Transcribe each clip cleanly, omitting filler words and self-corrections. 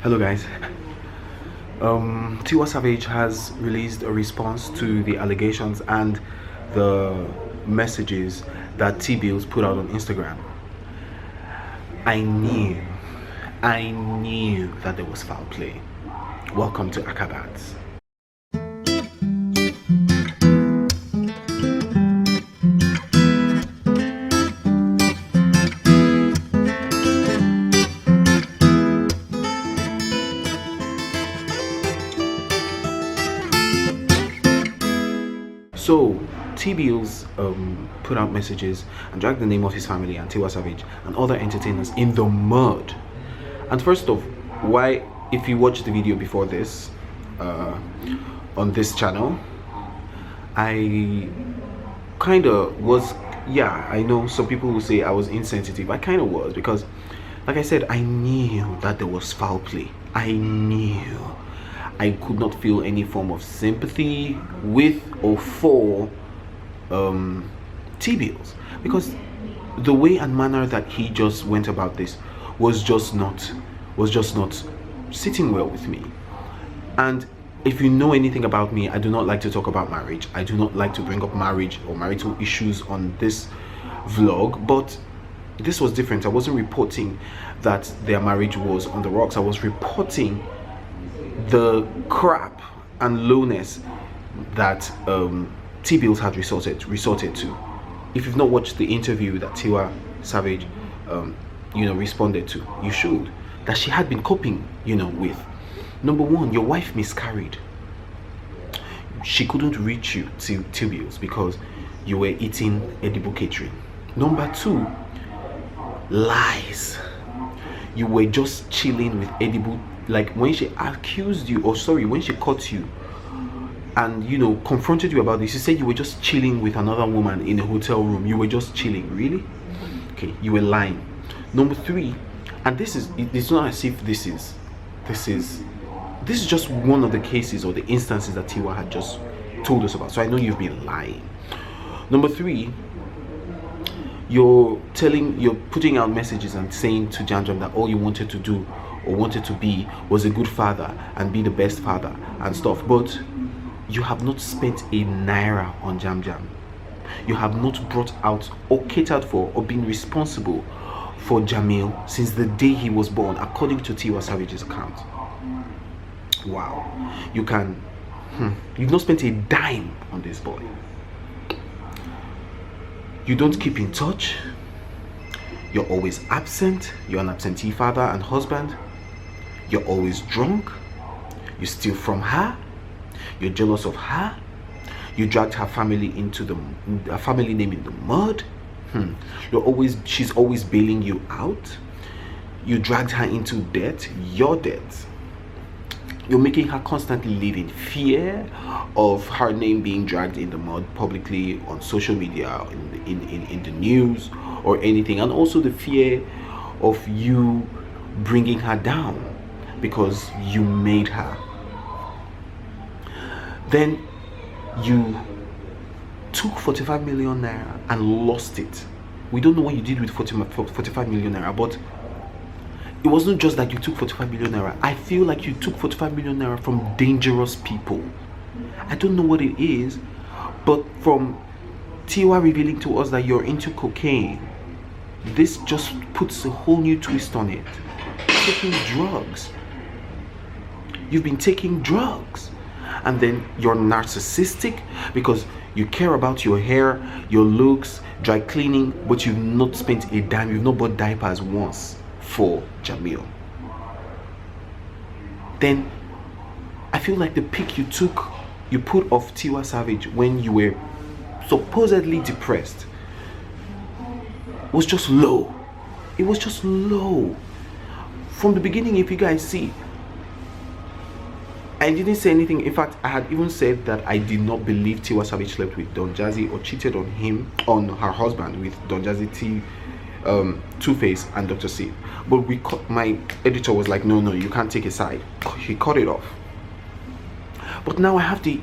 Hello guys. Tiwa Savage has released a response to the allegations and the messages that Tee Billz put out on Instagram. I knew that there was foul play. Welcome to Akah Bants. So Tee Billz put out messages and dragged the name of his family and Tiwa Savage and other entertainers in the mud. And first off, why, if you watched the video before this on this channel, I kind of was, yeah, I know some people will say I was insensitive. I kind of was, because like I said, I knew that there was foul play. I knew. I could not feel any form of sympathy with or for Tee Billz, because the way and manner that he just went about this was just not sitting well with me. And if you know anything about me, I do not like to talk about marriage. I do not like to bring up marriage or marital issues on this vlog, but this was different. I wasn't reporting that their marriage was on the rocks. I was reporting the crap and lowness that Tee Billz had resorted to. If you've not watched the interview that Tiwa Savage responded to, you should. That she had been coping with. Number one, your wife miscarried. She couldn't reach you, Tee Billz, because you were eating edible catering. Number two, lies. You were just chilling with edible, like when she accused you, or sorry, when she caught you and confronted you about this, you said you were just chilling with another woman in a hotel room. You were just chilling. Really? Okay, you were lying. Number three, and it's not as if this is just one of the cases or the instances that Tiwa had just told us about, so I know you've been lying. Number three, you're putting out messages and saying to Jam Jam that all you wanted to do or wanted to be was a good father and be the best father and stuff, but you have not spent a naira on Jam Jam. You have not brought out or catered for or been responsible for Jamil since the day he was born, according to Tiwa Savage's account. Wow. You've not spent a dime on this boy. You don't keep in touch. You're always absent. You're an absentee father and husband. You're always drunk. You steal from her. You're jealous of her. You dragged her family into her family name in the mud. She's always bailing you out. You dragged her into debt, your debt. You're making her constantly live in fear of her name being dragged in the mud publicly on social media, in the news or anything, and also the fear of you bringing her down because you made her. Then you took 45 million naira and lost it. We don't know what you did with 45 million naira, but it wasn't just that you took 45 million naira. I feel like you took 45 million naira from dangerous people. I don't know what it is, but from Tiwa revealing to us that you're into cocaine, this just puts a whole new twist on it. Taking drugs. You've been taking drugs. And then you're narcissistic because you care about your hair, your looks, dry cleaning, but you've not spent a dime. You've not bought diapers once for Jamil. Then I feel like the pic you put off Tiwa Savage when you were supposedly depressed was just low. It was just low. From the beginning, if you guys see, I didn't say anything. In fact, I had even said that I did not believe Tiwa Savage slept with Don Jazzy or cheated on her husband with Don Jazzy, Two-Face and Dr. C. But my editor was like, no, you can't take a side. He cut it off. But now I have the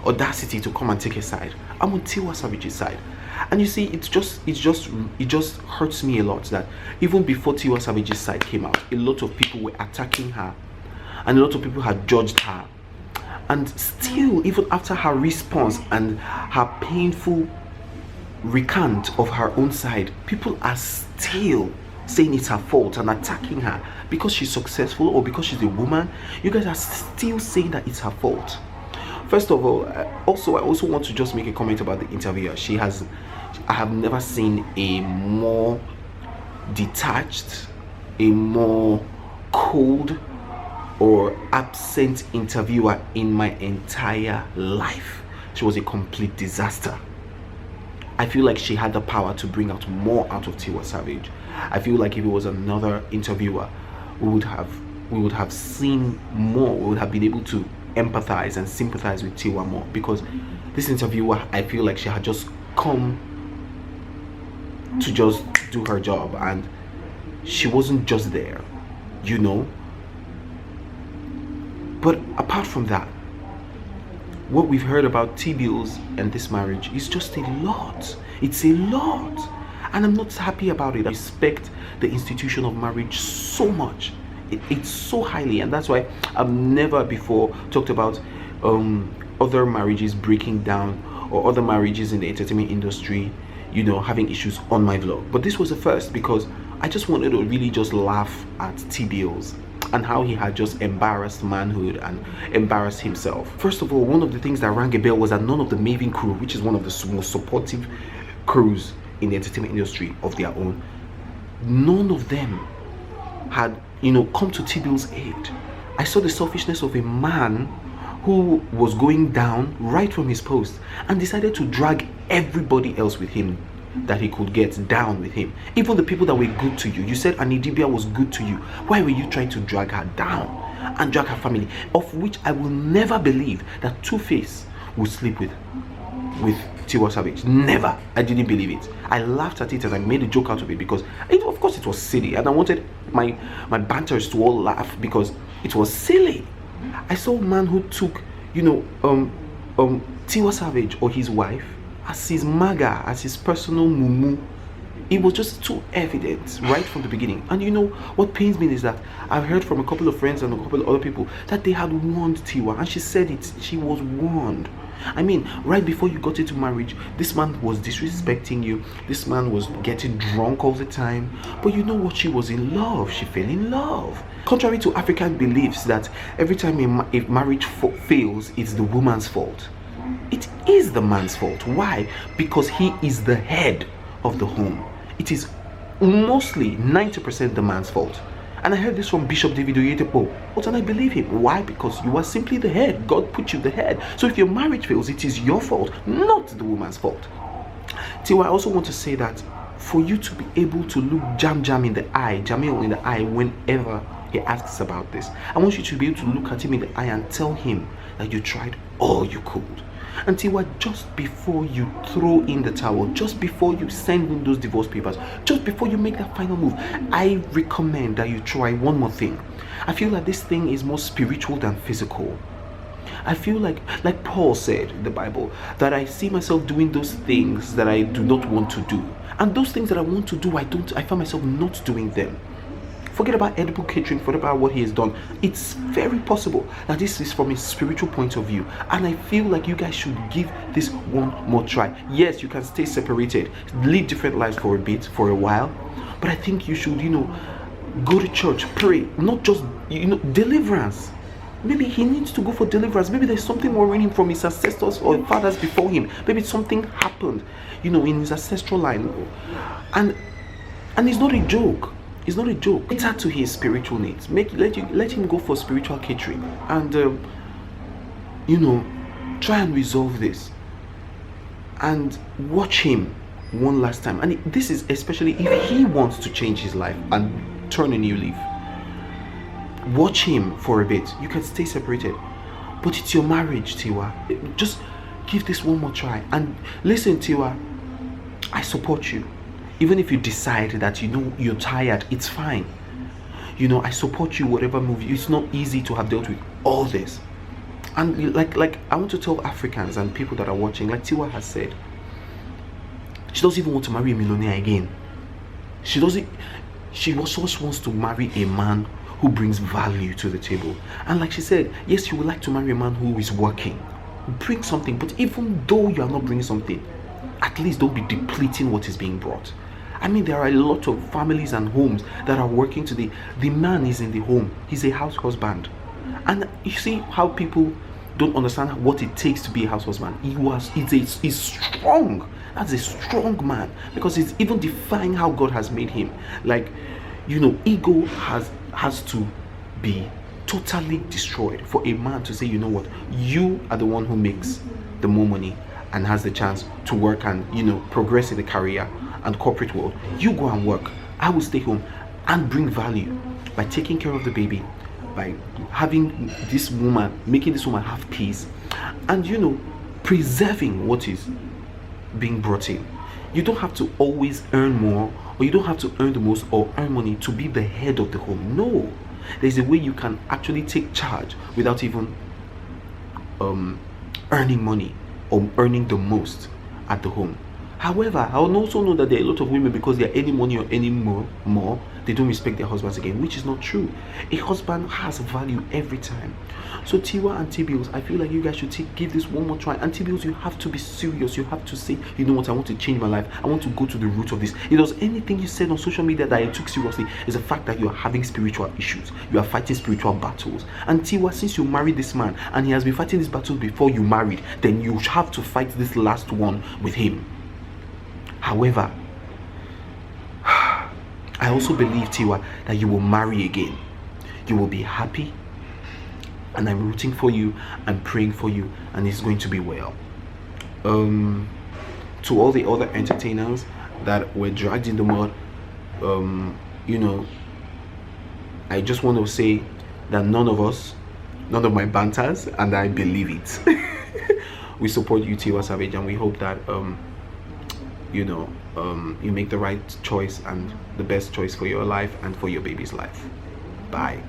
audacity to come and take a side. I'm on Tiwa Savage's side. And you see, it just hurts me a lot that even before Tiwa Savage's side came out, a lot of people were attacking her and a lot of people had judged her. And still, even after her response and her painful recant of her own side, people are still saying it's her fault and attacking her because she's successful or because she's a woman. You guys are still saying that it's her fault. First of all, I also want to just make a comment about the interviewer. I have never seen a more detached, a more cold or absent interviewer in my entire life. She was a complete disaster. I feel like she had the power to bring out more out of Tiwa Savage. I feel like if it was another interviewer, we would have seen more. We would have been able to empathize and sympathize with Tiwa more, because this interviewer, I feel like she had just come to just do her job, and she wasn't just there, you know. But apart from that, what we've heard about Tee Billz and this marriage is just a lot. It's a lot, and I'm not happy about it. I respect the institution of marriage so much. It's so highly, and that's why I've never before talked about other marriages breaking down or other marriages in the entertainment industry, you know, having issues on my vlog. But this was the first, because I just wanted to really just laugh at Tee Billz and how he had just embarrassed manhood and embarrassed himself. First of all, one of the things that rang a bell was that none of the Maven crew, which is one of the most supportive crews in the entertainment industry of their own, none of them had, you know, come to Tee Billz' aid. I saw the selfishness of a man who was going down right from his post and decided to drag everybody else with him that he could get down with him. Even the people that were good to you. You said Anidibia was good to you. Why were you trying to drag her down and drag her family? Of which I will never believe that Two-Face would sleep with Tiwa Savage. Never. I didn't believe it. I laughed at it and I made a joke out of it because of course it was silly, and I wanted my banters to all laugh because it was silly. I saw a man who took, you know, Tiwa Savage or his wife as his maga, as his personal mumu. It was just too evident right from the beginning. And you know what pains me is that I've heard from a couple of friends and a couple of other people that they had warned Tiwa, and she said it. She was warned. I mean, right before you got into marriage, this man was disrespecting you. This man was getting drunk all the time. But you know what? She was in love. She fell in love. Contrary to African beliefs that every time a marriage fails, it's the woman's fault. It is the man's fault. Why? Because he is the head of the home. It is mostly 90% the man's fault. And I heard this from Bishop David Oyedepo. But and I believe him. Why? Because you are simply the head. God put you the head. So if your marriage fails, it is your fault, not the woman's fault. Tiwa, I also want to say that for you to be able to look Jamil in the eye whenever he asks about this, I want you to be able to look at him in the eye and tell him that you tried all you could. And Tiwa, just before you throw in the towel, just before you send in those divorce papers, just before you make that final move, I recommend that you try one more thing. I feel like this thing is more spiritual than physical. I feel like Paul said in the Bible, that I see myself doing those things that I do not want to do. And those things that I want to do, I find myself not doing them. Forget about edible catering, forget about what he has done. It's very possible that this is from a spiritual point of view, and I feel like you guys should give this one more try. Yes, you can stay separated, live different lives for a bit, for a while, but I think you should, you know, go to church, pray, not just, you know, deliverance. Maybe he needs to go for deliverance. Maybe there's something worrying him from his ancestors or fathers before him. Maybe something happened, you know, in his ancestral line, and it's not a joke. It's not a joke. It's hard to his spiritual needs. Let him go for spiritual catering, and you know, try and resolve this, and watch him one last time. And this is especially if he wants to change his life and turn a new leaf. Watch him for a bit. You can stay separated, but it's your marriage, Tiwa. Just give this one more try. And listen, Tiwa, I support you. Even if you decide that, you know, you're tired, it's fine. You know, I support you, whatever move. It's not easy to have dealt with all this. And like I want to tell Africans and people that are watching, like Tiwa has said, she doesn't even want to marry a millionaire again. She just wants to marry a man who brings value to the table. And like she said, yes, you would like to marry a man who is working, bring something, but even though you are not bringing something, at least don't be depleting what is being brought. I mean, there are a lot of families and homes that are working today. The man is in the home, he's a house husband. And you see how people don't understand what it takes to be a house husband. He's strong. That's a strong man, because he's even defying how God has made him. Like, you know, ego has to be totally destroyed for a man to say, you know what, you are the one who makes the more money and has the chance to work and, you know, progress in the career and corporate world. You go and work, I will stay home and bring value by taking care of the baby, by having this woman, making this woman have peace, and, you know, preserving what is being brought in. You don't have to always earn more, or you don't have to earn the most or earn money to be the head of the home. No, there's a way you can actually take charge without even earning money or earning the most at the home. However, I also know that there are a lot of women, because they are earning money or earning more, they don't respect their husbands again, which is not true. A husband has value every time. So Tiwa and Tee Billz, I feel like you guys should give this one more try. And Tee Billz, you have to be serious. You have to say, you know what, I want to change my life. I want to go to the root of this. If there's anything you said on social media that I took seriously, is the fact that you are having spiritual issues. You are fighting spiritual battles. And Tiwa, since you married this man and he has been fighting these battles before you married, then you have to fight this last one with him. However, I also believe, Tiwa, that you will marry again. You will be happy, and I'm rooting for you and praying for you, and it's going to be well. To all the other entertainers that were dragged in the mud, you know, I just want to say that none of my banters, and I believe it, we support you, Tiwa Savage, and we hope that you know, you make the right choice and the best choice for your life and for your baby's life. Bye.